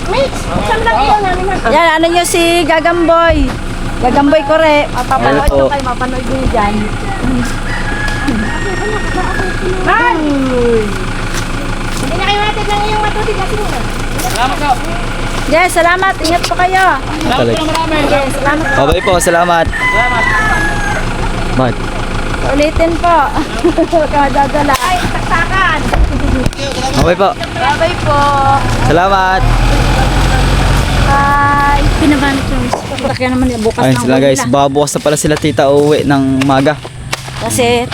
Saan lang ilaw namin ha? Yan, ano nyo si Gagamboy. Gagamboy Kore. Mapapanood Ano po? nyo kayo, mapanood nyo dyan. Man! Hindi na kayo natin ng iyong matutid natin muna. Salamat po. Yes, salamat. Ingat po kayo. Salamat po marami. Yes, salamat po. Okay po, salamat. Salamat. Bad. Ulitin po. Huwag ka madadala. Ay, saksakan! Okay po. Bye po. Salamat. Bye. Pinabanit yung Laki naman yung bukas Ayun ng sila guys, ulan. babukas na pala sila tita uwi ng maga. Kasi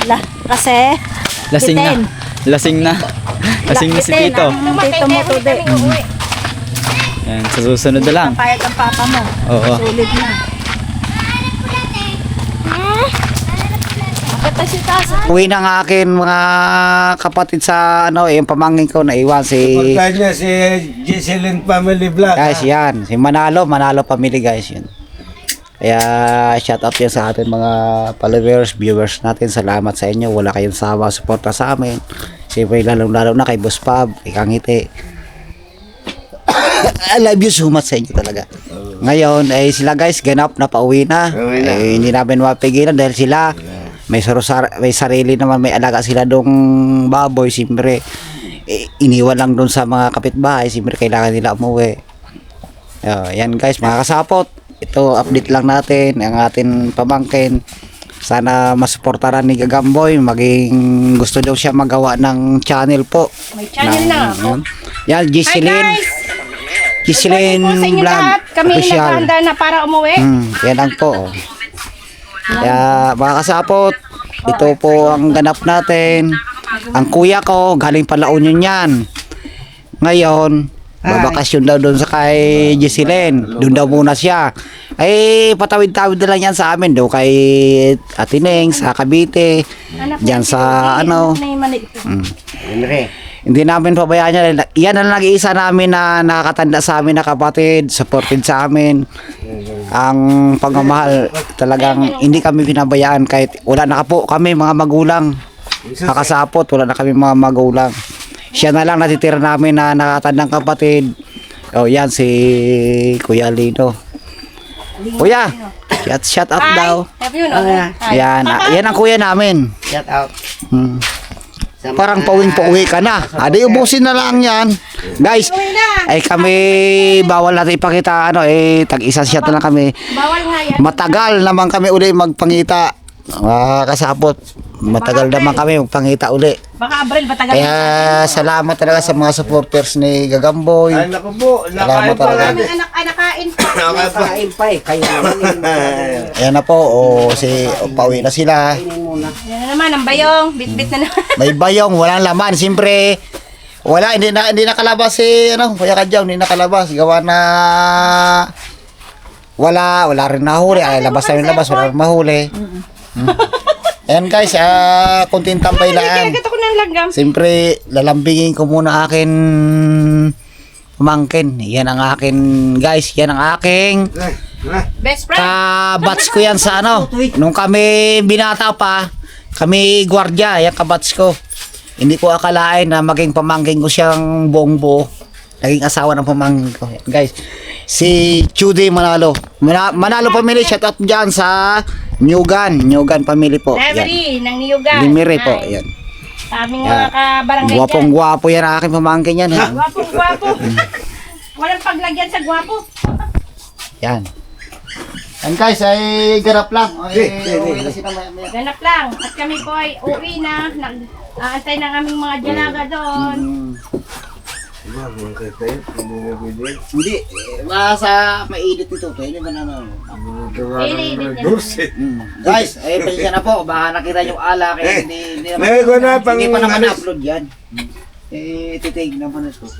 Lasing na. bitin. Lasing na. Lasing na si Bitin, tito. ang tito mo to de. Ayan, sa susunod na lang. Payag ang papa mo. Oo. Sulit na. Bakit tayo si Tasa? Uwi ng akin mga kapatid sa yung pamangkin ko na iwan si Portal niya si Jesselyn Family Vlog. guys yan, si Manalo family guys yun. Kaya shout out yan sa atin mga followers, viewers natin. Salamat sa inyo. Wala kayong sawa suporta sa amin. Siyempre lalo na kay Boss Pab, Ikang Ngiti. I love you so much sa inyo talaga. Ngayon ay sila guys ganap na pauwi na. Pauwi na. Hindi namin mapigilan dahil sila may sarili naman, may alaga sila dong baboy. Siyempre iniwan lang doon sa mga kapitbahay. Siyempre kailangan nila umuwi. Yan guys mga kasapot. Ito update lang natin ang ating pamangkin. Sana masuportaran ni Gagamboy. Maging gusto daw siya magawa ng channel po. May channel na ako. Yan, Jesselyn. Jesselyn Good morning po sa inyo Vlog lahat. Kami Official. naghahanda na para umuwi. Yan lang po. Kaya mga kasapot, ito po ang ganap natin. Ang kuya ko, galing pa La Union yan. Ngayon, babakasyon daw doon sa kay Jesselyn. Doon daw muna siya. Ay, patawid-tawid na lang yan sa amin. Doon kay Atineng, sa Cavite. Diyan sa Hindi namin pabayaan yan. Yan ang nag-iisa namin na nakakatanda sa amin na kapatid, supported sa amin. Ang pagmamahal, talagang hindi kami pinabayaan kahit wala na po kami mga magulang. Kakasapot, wala na kami mga magulang. Siya na lang natitira namin na nakatandang kapatid. Oh, yan si Kuya Lino. Kuya, shout out daw. Have you know? Yan, yan ang kuya namin. Shout out. Parang pauwing-pauwi ka na. Adi, ubusin na lang yan. Guys, ay kami, bawal natin ipakita, tag-isa shot na lang kami. Bawal nga yan. Matagal naman kami uli magpangita. Kasapot, matagal naman kami magpangita uli. Baka Abril, batagal. Kaya salamat talaga sa mga supporters ni Gagamboy. Ay naku po, Salamat nakain pa talaga. natin. Anak ay nakain pa. Nakain pa. Ayan na po, pauwi na sila. Yan na naman, ang bayong. Bit-bit na naman. May bayong, walang laman. Siyempre, hindi nakalabas si, Kuya Kadyaw, hindi nakalabas. Gawa na, wala rin nahuli. Ay, labas wala rin mahuli. Ayan guys, kunting tambay lang. Kinagat ako ng langgam. Siyempre, lalambingin ko muna akin pamangkin. Yan ang akin, guys, yan ang aking Best friend. kabats ko yan sa nung kami binata pa, kami gwardiya, yan kabats ko. Hindi ko akalain na maging pamangkin ko siyang buong buo. Naging asawa ng pamangkin ko. Yan, guys, si Chudy Manalo. Manalo family, shout out dyan sa Nyugan family po. Library ng Niyugan. Limere po, yan. Aming mga kabarangay Gwapong-gwapo yan ang aking pamangkin yan. Ha? Gwapong-gwapo. Walang paglagyan sa gwapo. Yan. And guys, ay garap lang. Ganap lang. At kami po ay uwi na. Nag-aantay ng aming mga dalaga doon. Hindi, masa mainit ito. Pwede ba naman? Guys, pasensya na po. Baka nakita yung ala. Kaya hindi pa naman upload yan. Titig naman ito.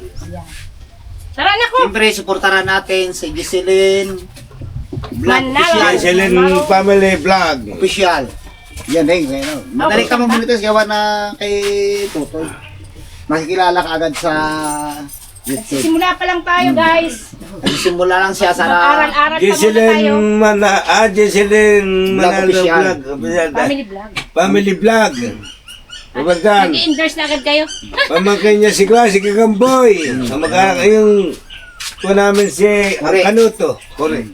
Tara na ko. Siyempre, supportaran natin si Jesselyn Vlog Manalo. Official. Jesselyn Family Vlog. Official. Yan din. Madali ka mamunitas gawa na kay Tutoy. Makikilala ka agad sa YouTube. Simula pa lang tayo guys. Nagsimula lang siya sa Mag-aral-aral pa muna tayo. Jesselyn Manalo Official. Vlog. Family vlog. Family Vlog. Pagkan, Nag-endorse na agad kayo. pamangkin niya si Gagamboy. Kamag-anak yung po namin si Correct. Kanuto. Correct.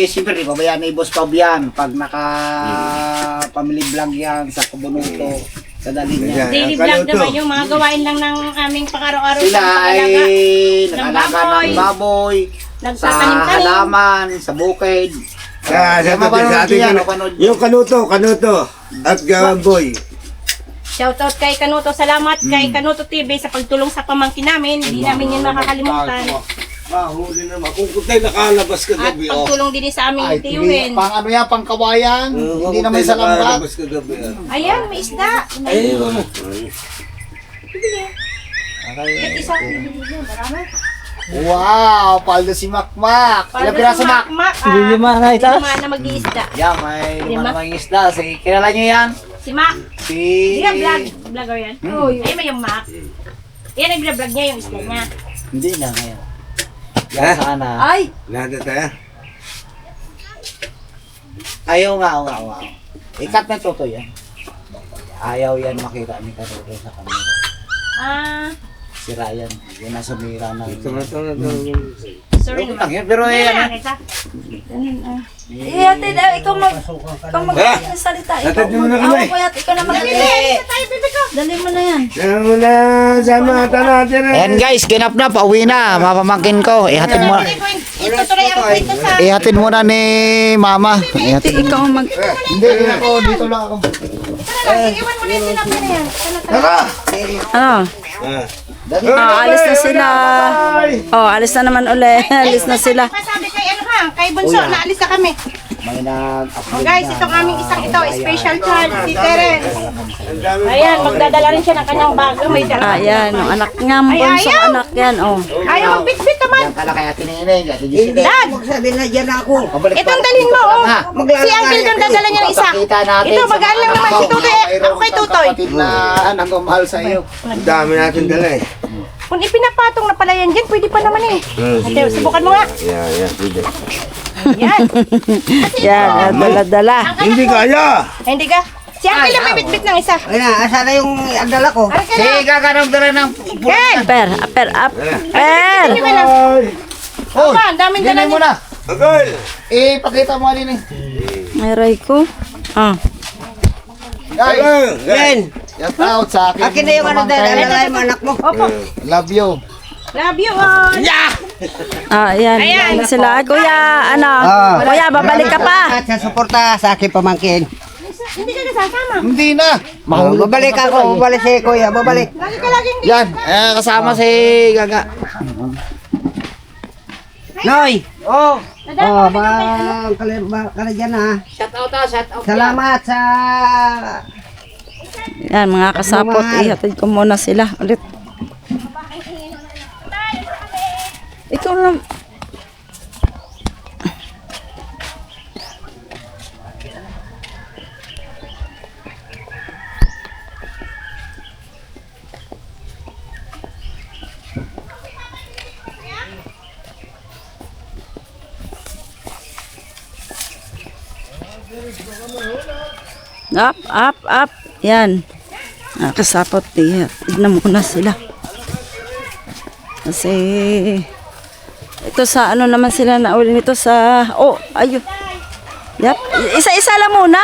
Siyempre, pabayaan ni Boss Pab yan. Pag naka-family vlog yan sa Kabunuto, sa dalhin niya. Yan. Daily Ang vlog kaluto. naman yung mga gawain lang ng aming pang-araw-araw Sila sa ay pag-alaga. nag-alaga ng baboy, sa Nagtatanim-tanim. halaman, sa bukid. Sa mapanood sa ating yan, ano, mapanood yung Kanuto at Gaboy. Shoutout kay Kanuto. Salamat kay Kanuto TV sa pagtulong sa pamangkin namin. Hindi namin yun makakalimutan. Mahuli naman. Kung tayo nakalabas At kagabi, oh. pagtulong din sa aming Ay, tiyuhin. pang ano yan, pang kawayan. Hindi naman sa lambat. nakalabas kagabi. Ayan, may isda. Ay, ano? Isa. Marami. Wow, paldo si Makmak. Ilang piraso, Mak? Lima na ito. Lima na mag-iisda. Yan, may Lima. mga isda. Sige, kilala nyo yan? Si Mac. Si... Hindi vlog. Vlogger yan. Ay, may yung Mac. Yan, nag-vlog niya yung isda niya. Hindi na ngayon. Ha? Yan sana. Ay! Nada tayo. Ayaw nga. Ikat na toto yan. Ayaw yan makita ni Karuto sa kamera. Ah, Si Ryan. Yan nasa mira ng... Ito. sorry Lang naman. yan, pero Ayan, yan. isa. Ihatid, ikaw mag-salita. Natad mo na kami. Ako kuya, ikaw na Dali, tayo, bebe ko. Dali mo na yan. Yan mo na sama natin. Ayan guys, ginap na. Pauwi na. Mapamangkin ko. Ihatid mo. Itutuloy ang kwento sa... Ihatid mo na ni Mama. Ihatid. Ikaw mag... Hindi ako. Dito lang ako. Iwan mo na yung sinabi na yan. Tara! Ano? Alis na sila. Alis na naman uli. Alis na sila. Masabi kay ano ha, kay Bunso, naalis na kami. May nag-upload Guys, itong aming isang ito, special child, si Terence. Ayan, magdadala rin siya ng kanyang bago. May dala. Ayan, ang anak nga, ang bonsong anak yan. Oh. Ayaw magbitbit naman. Yan pala kaya tininay. Dad, Magsabi na dyan ako. itong dalhin mo, oh. Si Uncle doon dadala niya ng isa. Ito, magaan lang naman si Tutoy. Ako kay Tutoy. Kapatid na nagmamahal sa iyo. Ang dami natin dala eh. Kung ipinapatong na pala yan dyan, pwede pa naman eh. Ate, subukan mo nga. Yan, pwede. Yan. Yan, dala-dala. Hindi kaya! Hindi ka. Si Uncle lang may bitbit ng isa. Ay na, asa na yung andala ko? Ano ka na? Sige, kakarang dala ng... Ken! Per. Hindi ka na. Oh, Apa, ang daming dala dinay mo niya. na. Agol! Pakita mo din eh. Ay, aray ko. Guys, Yan! shout out sa akin. Akin na yung ano dahil andala yung anak mo. Opo. Love you. Love you all. Ayan, Ayan. yan sila. Kuya, ano? Kuya, babalik ka pa. At sa suporta sa aking pamangkin. Hindi ka nasasama. Hindi na. Babalik ako, babalik si Kuya, babalik. Lagi ka laging di. Yan, kasama si Gaga. Noy! Oh, Oh, kala dyan ha. shout out. Salamat sa... Yan, mga kasapot. Ihatid ko muna sila ulit. Ikaw lang. Up. Yan. Kasapot. Tignan muna sila. Kasi ito sa ano naman sila na uli nito sa ayun. Yep. Isa-isa lang muna.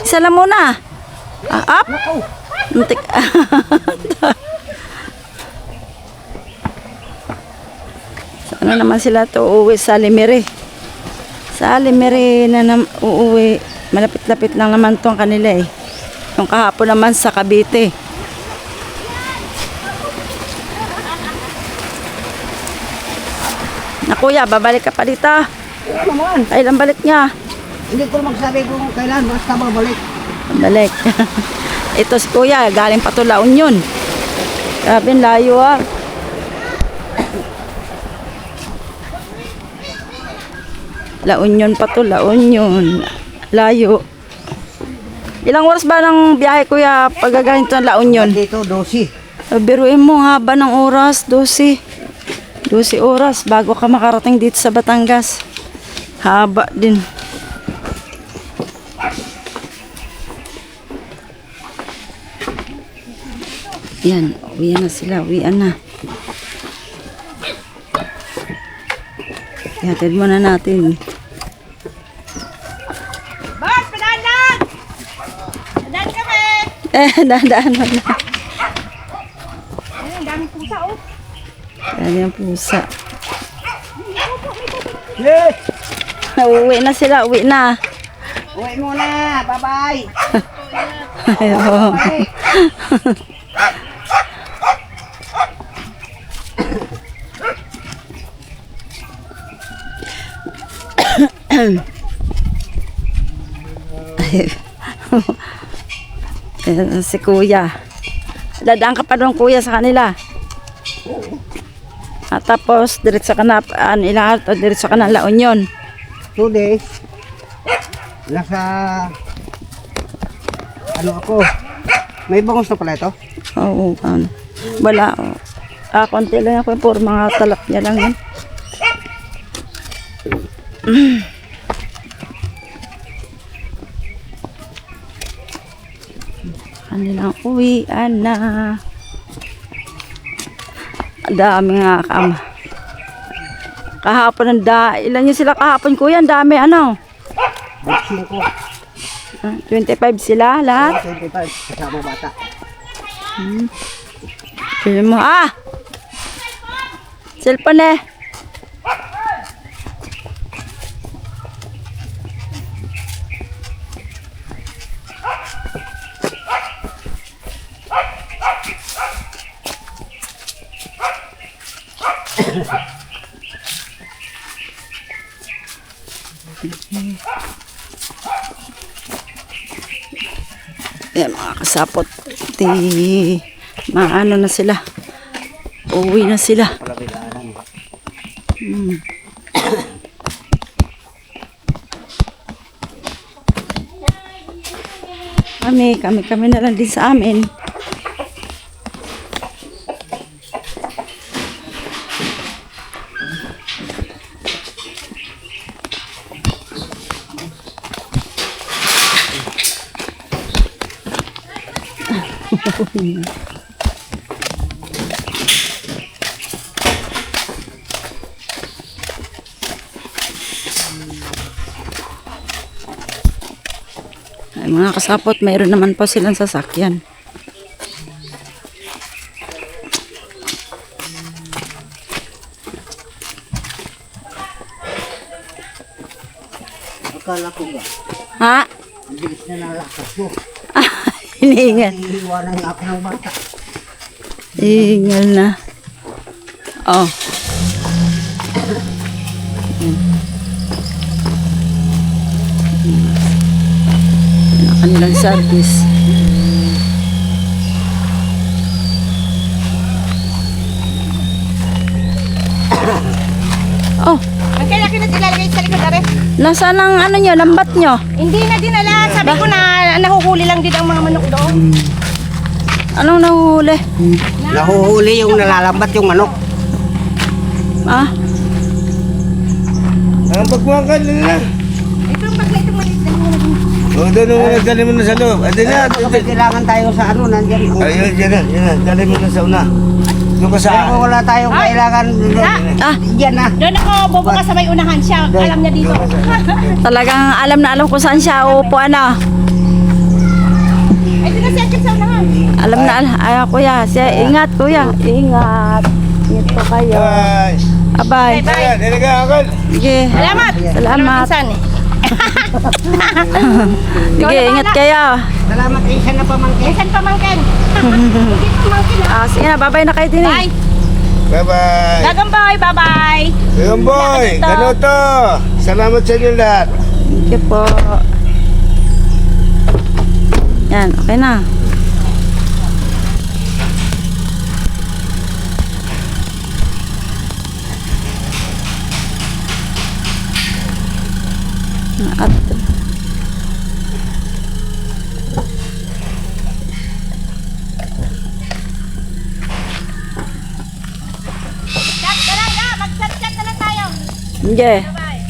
Isa lang muna. Up. Muntik. Sa ano naman sila to uuwi sa Limere. Sa Limere na uuwi. Malapit-lapit lang naman to ang kanila eh. Yung kahapon naman sa Cavite. Na kuya, babalik ka pa dito. Kailan balik niya? Hindi ko magsabi kung kailan, basta babalik. Balik. Ito si kuya, galing pa to La Union. Grabe, layo ah. La Union pa to, La Union. Layo. Ilang oras ba ng biyahe kuya pag galing to La Union? Dito, 12. Biruin mo, haba ng oras, 12 oras bago ka makarating dito sa Batangas. Haba din. Yan, uwian na sila, uwian na. Ihatid muna natin. Boss, padahan! Padahan kami! Dahan-dahan mo na. Ayun, ang daming pusa, oh. Yan yung pusa. Yes! Uwi na sila, uwi na. Uwi muna. Bye-bye. Ayun. Ayan, si kuya. Dadaan ka pa doon kuya sa kanila. At tapos diretso ka na ilang araw diretso ka na La Union. 2 days. Nasa... Ano ako? May bangos na pala ito? Oo, wala. Konti lang ako por mga talak niya lang yun. Kanilang uwian na. Ang dami nga kama. Kahapon ilan yun sila kahapon kuya? Ang dami ano? 5 25 sila lahat. 25 kasama bata. Pili mo. Cellphone eh. Yan mga kasapot. Maano na sila. Uwi na sila. Kami na lang din sa amin. Ay, mga kasapot, mayroon naman po silang sasakyan. Akala ko ba? Ha? Ang bilis na nalakas mo. Hiningal. Iiwanan nga ako ng bata. Hiningal na. Oh. Kanilang service. Oh, Ang kailangan na ilalagay sa likod, are. nasaan ang ano nyo, lambat nyo? Hindi na dinala. Sabi ko na nahuhuli lang din ang mga manok doon. Anong nahuhuli? Nahuhuli yung nalalambat yung manok. Ah, Ang pagkuhakan nila. Ito ang bagla itong maliit na muna. O, doon mo na, dali mo na sa loob. Ate na, Kapag kailangan tayo sa ano, nandyan. ayun, yan na, dali mo na sa una. Doon ka sa... Pero kung wala tayong kailangan, dyan na. Doon ako bubukas sa may unahan siya. Alam niya dito. talagang alam na alam kung saan siya upo, ano. Ay, doon na siya sa unahan. Alam na, ay, kuya, siya, ingat kuya, ingat. Ingat po kayo. Bye. Abay. Ayan, dali ka, Uncle. Sige. Salamat. Salamat. Pinsan eh. Sige, ingat kayo. Salamat isa na pamangkin. Pinsan pamangkin. Hindi pamangkin ah. Sige na, babay na kayo din eh. Bye. Bye-bye. Gagamboy, bye-bye. Ayun, boy. Ganuto. Salamat sa inyo lahat. Thank you po. Yan, okay na. At Chat ka lang na. Mag-chat-chat na lang tayo. sige. Bye.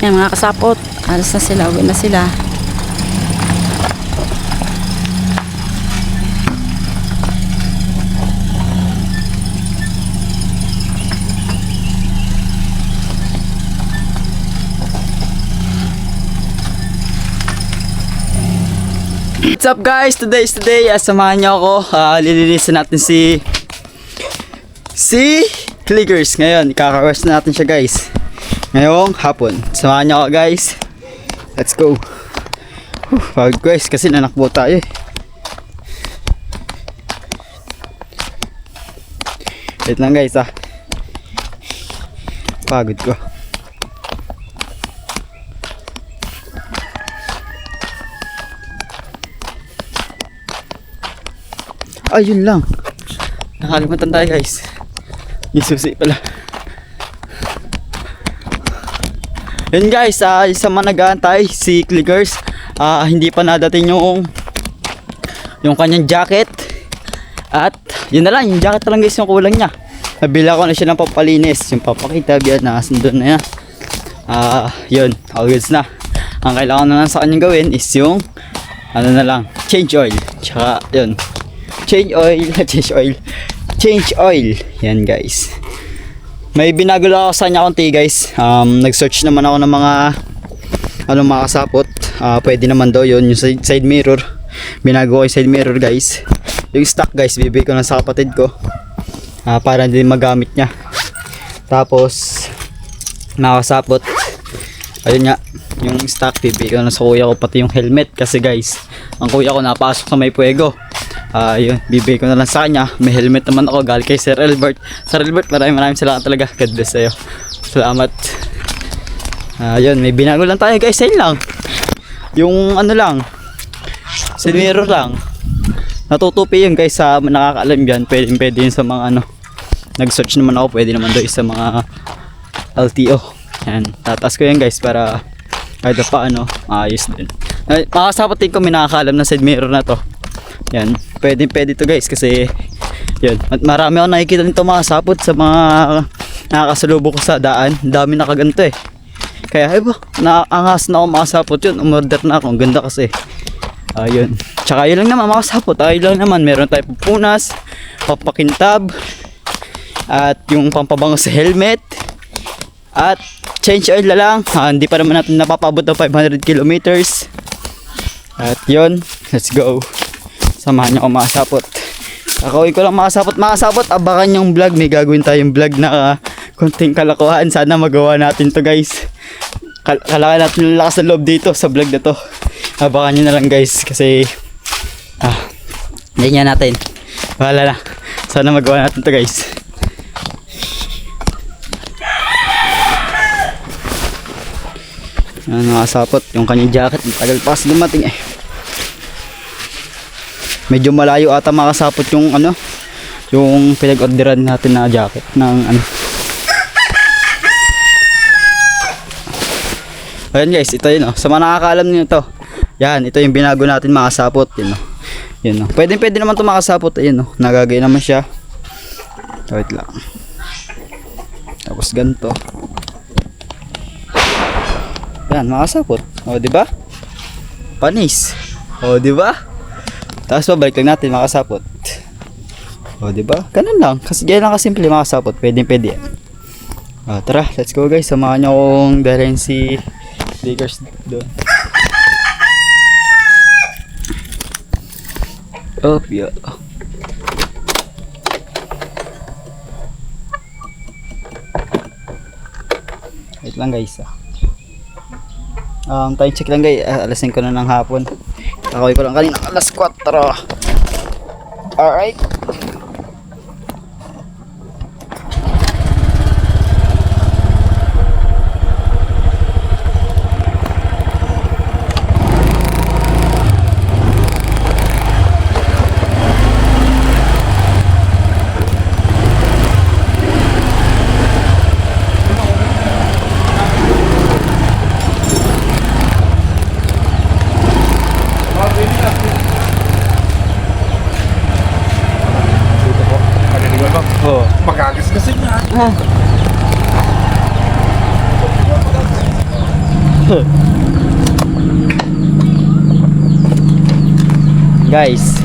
Yan mga kasapot. Alas na sila, uwi na sila. What's up guys? Today is today. Samahan niyo ako. Lilinisan natin si Clickers. Ngayon, ikaka-wash na natin siya guys. Ngayong hapon. Samahan niyo ako guys. Let's go. Pagod guys kasi nanakbo tayo eh. Wait lang guys Pagod ko. Ayun lang. Nakalimutan tayo guys. Yung susi pala. Yun guys, isa man nag-aantay si Clickers. Hindi pa nadating yung kanyang jacket. At yun na lang, yung jacket lang guys yung kulang niya. Nabila ko na siya ng papalinis. Yung papakita biyan na sundon na yan. Yun, all goods na. Ang kailangan na lang sa kanyang gawin is yung ano na lang, change oil. Tsaka yun, change oil. Yan guys. May binago lang ako sa kanya konti guys. Nag-search naman ako ng mga kasapot. Pwede naman daw yun, yung side mirror. Binago ko yung side mirror guys. Yung stock guys, bibigay ko lang sa kapatid ko. Para hindi magamit niya. Tapos nakasapot, ayun nga, yung stock bibigay ko lang sa kuya ko, pati yung helmet. Kasi guys, ang kuya ko napasok sa may puwego. Yun, bibigay ko na lang sa kanya. May helmet naman ako galing kay Sir Albert. Sir Albert, maraming salamat talaga. God bless sa'yo. Salamat. Yun, may binago lang tayo guys. Ayun lang. Yung ano lang, side mirror lang. Natutupi yun guys sa nakakaalam yan. Pwede yun sa mga ano. Nag-search naman ako. Pwede naman doon sa mga LTO. Yan. Tatas ko yan guys para kahit pa ano, ayos din. Makasapatin ko may nakakaalam na side mirror na to. Yan, pwede to guys kasi yun, at marami ako nakikita nito mga sapot sa mga nakakasalubong ko sa daan. Dami nakaganto eh. Kaya ay ba, naangas na ako mga sapot yun. Umorder na ako, ang ganda kasi. Yun, tsaka yun lang naman mga sapot. Ayun lang naman, meron tayo pupunas, papakintab, at yung pampabango sa helmet, at change oil na lang. Hindi pa naman natin napapabot ng 500 kilometers. At yun, let's go. Samahan niyo ako mga sapot. Kakawin ko lang mga sapot. Abangan yung vlog. May gagawin tayong vlog na konting kalakuhan. Sana magawa natin to guys. Kailangan natin ng lakas ng loob dito sa vlog na to. Abangan nyo na lang guys. Kasi ganyan natin. Wala na. Sana magawa natin to guys. Yan mga sapot. Yung kanyang jacket. Tagal pa kasi dumating eh. Medyo malayo ata makasapot yung ano, yung pinag-orderan natin na jacket ng ano. Ayan guys, ito yun sa mga nakakaalam niyo to. Yan, ito yung binago natin makasapot, yun Pwede naman to makasapot, ayun nagagay naman siya. Wait lang. Tapos ganito. Yan, makasapot. O, di ba? Panis. O, di ba? Tapos babalik lang natin makasapot. O diba? Ganun lang. Kasi ganyan lang kasimple makasapot. Pwede yan. Tara, let's go guys. Samahan nyo akong dalhin si Clickers doon. Yeah. Wait lang guys time check lang guys. Alas 5 na ng hapon. Nakawin ko lang kanina alas 4. Alright. Magagasgasin na. Guys,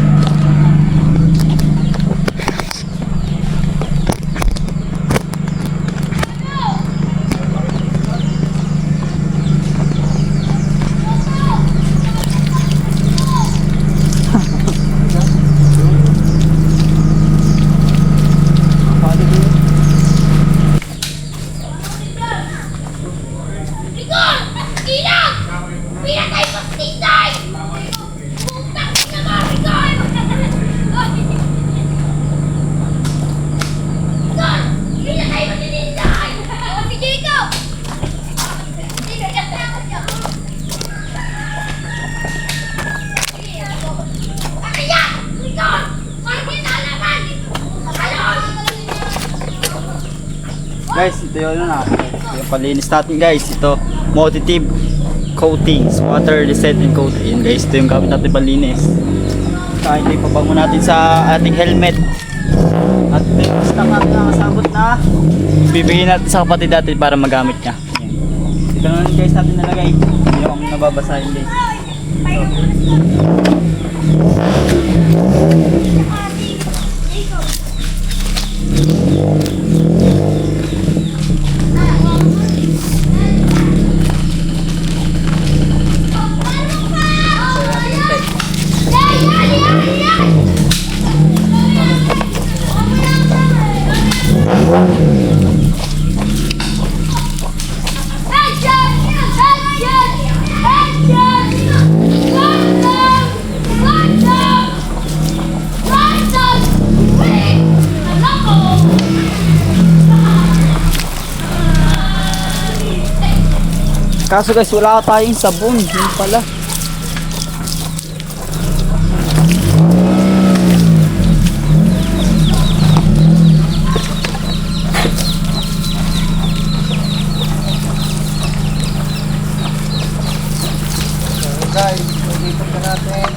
Guys, ito yun na. Ito yung palinis natin guys. Ito, Motive Coatings, Water Resetting Coating. Guys, ito yung gamit natin palinis. Saka ito yung pabango natin sa ating helmet. At ito yung stock natin nakasabot na bibigyan natin sa kapatid natin para magamit niya. Ayan. Ito na lang guys natin nalagay. Hindi ako nababasahin guys. Kaso guys, wala tayong sabon. Yun pala. Guys, dito pa natin.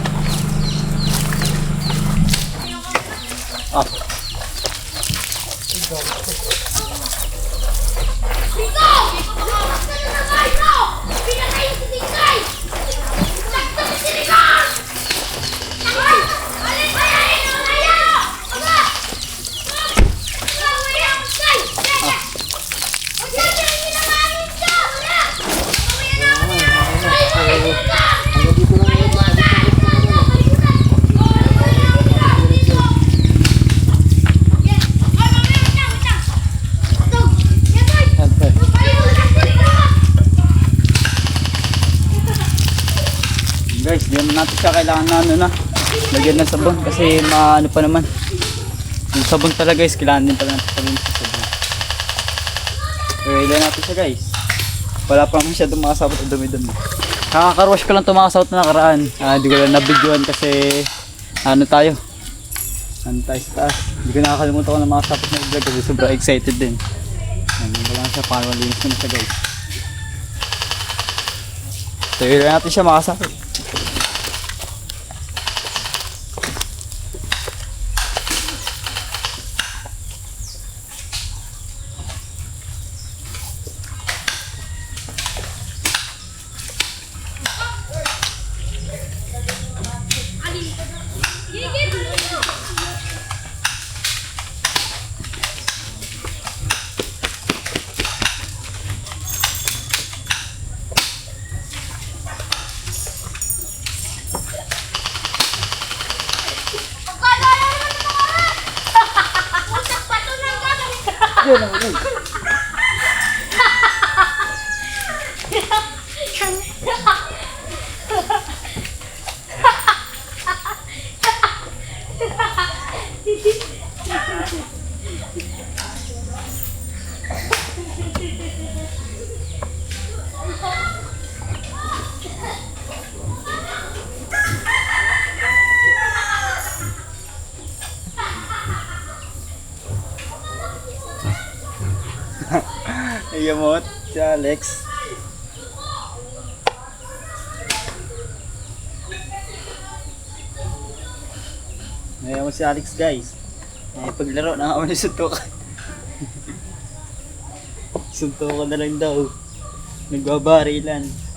Guys, di naman natin siya kailangan na ano na lagyan ng sabon kasi maano pa naman. Yung sabon talaga guys, kailangan din pala natin sabon sa sabon. Pero ilan natin siya guys. Wala pa naman siya dumakasabot o dumi-dumi. Kakakarwash ko lang tumakasabot na nakaraan. Hindi ko lang nabidyoan kasi ano tayo sa taas. Hindi ko nakakalimutan ko na makasabot na vlog kasi sobrang excited din. Hindi ko lang siya paano malinis naman siya guys. So ilan natin siya makasabot. Iyamot si Alex. Iyamot si Alex guys. Paglaro na ako ni suntukan. Suntukan na lang daw. Nagbabarilan.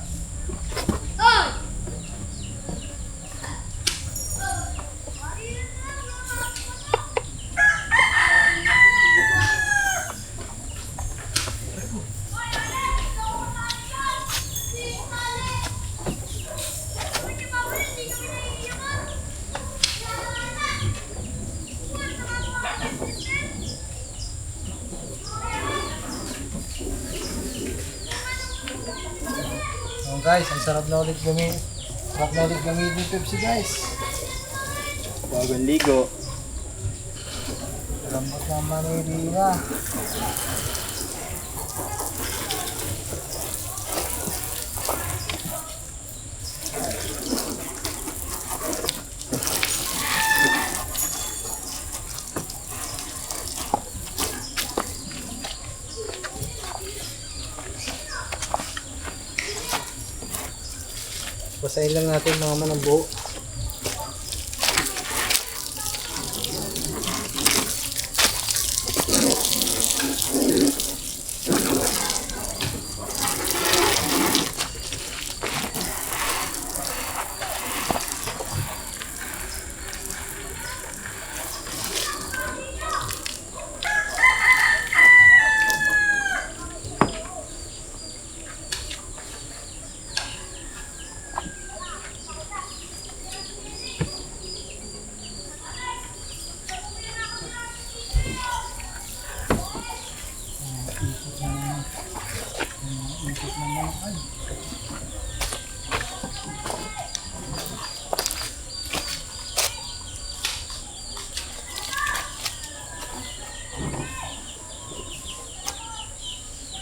Guys, ang sarap na ulit gamitin yung Pepsi guys. Bagong ligo. Lambot ng Manila. Basahin lang natin mga manang buo.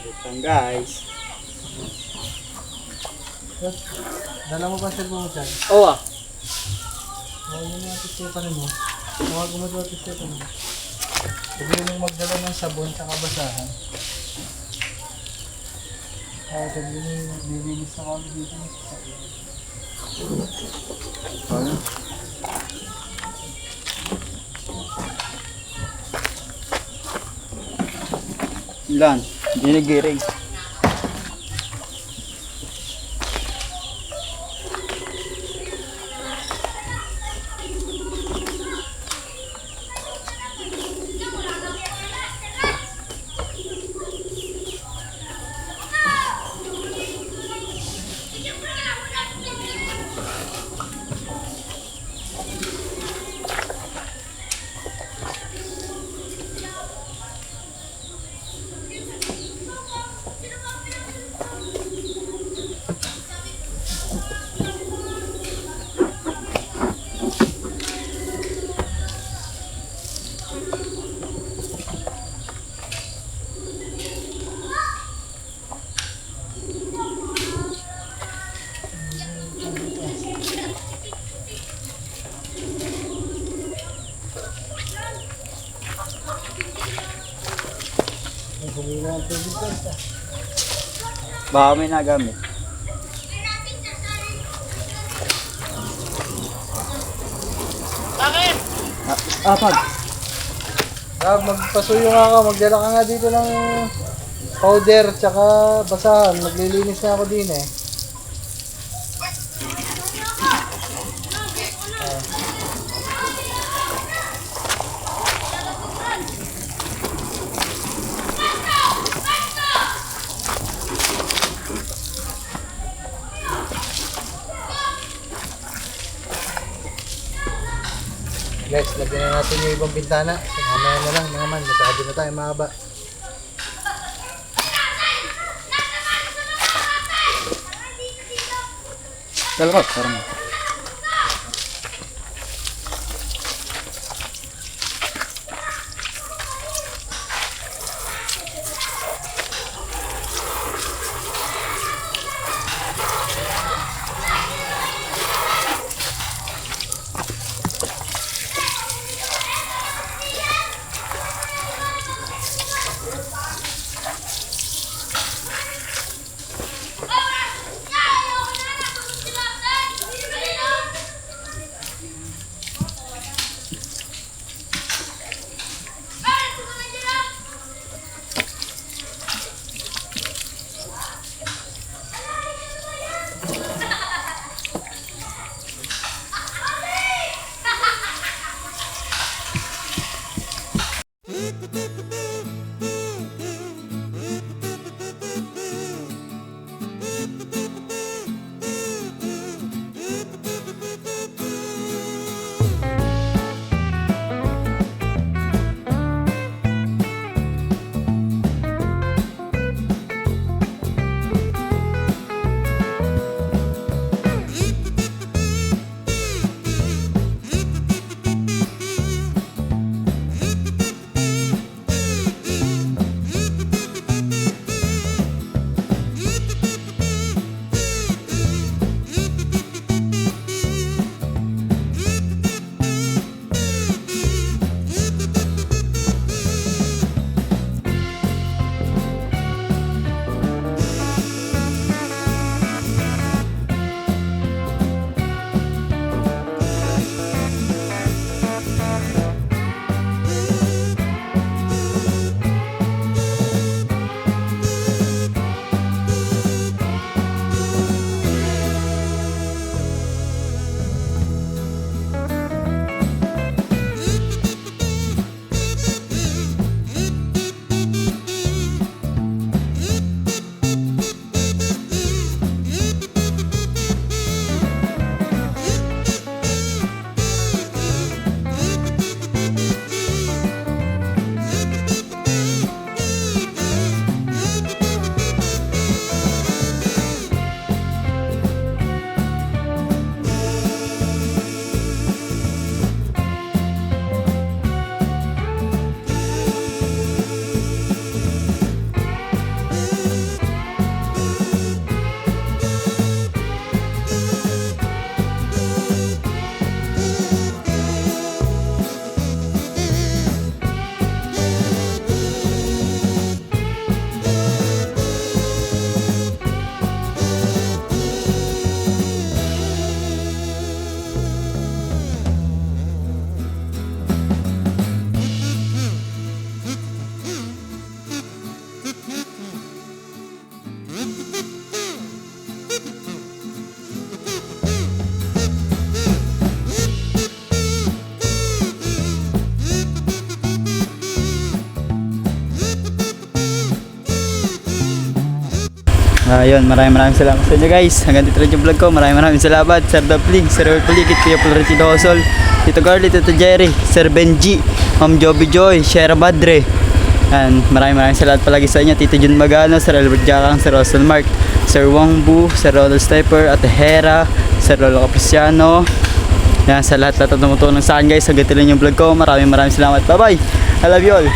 Ito guys. Dala mo ba siya mo dyan? Oo ah. Huwag mo natin siya mo. Huwag mo natin siya mo. Sabihin mong magdala ng sabon tsaka basahan. Sabihin mong bibilis na kami dito. Ilan? Ginigiring. Baka may nagamit. Bakit? Pag. Magpasuyo nga ka, magdala ka nga dito ng powder tsaka basahan. Maglilinis na ako din eh. Guys, lagyan na natin yung ibang bintana. Mamaya na lang mga man, masyado na tayo mahaba. Dalawat, parang. Ayun, maraming salamat sa inyo guys. Hanggang dito rin yung vlog ko. Maraming salamat. Sir Dapling, Sir Earl Puligit, Kuya Florentino Hosol, Tito Carly, Tito Jerry, Sir Benji, Ma'am Joby Joy, Shera Madre. And maraming salamat palagi sa inyo. Tito Jun Magano, Sir Albert Jakang, Sir Russell Mark, Sir Wong Bu, Sir Ronald Sniper, Ate Hera, Sir Lolo Capriciano. Yan, sa lahat na tumutulong sa akin guys. Hanggang dito rin yung vlog ko. Maraming salamat. Bye bye. I love you all.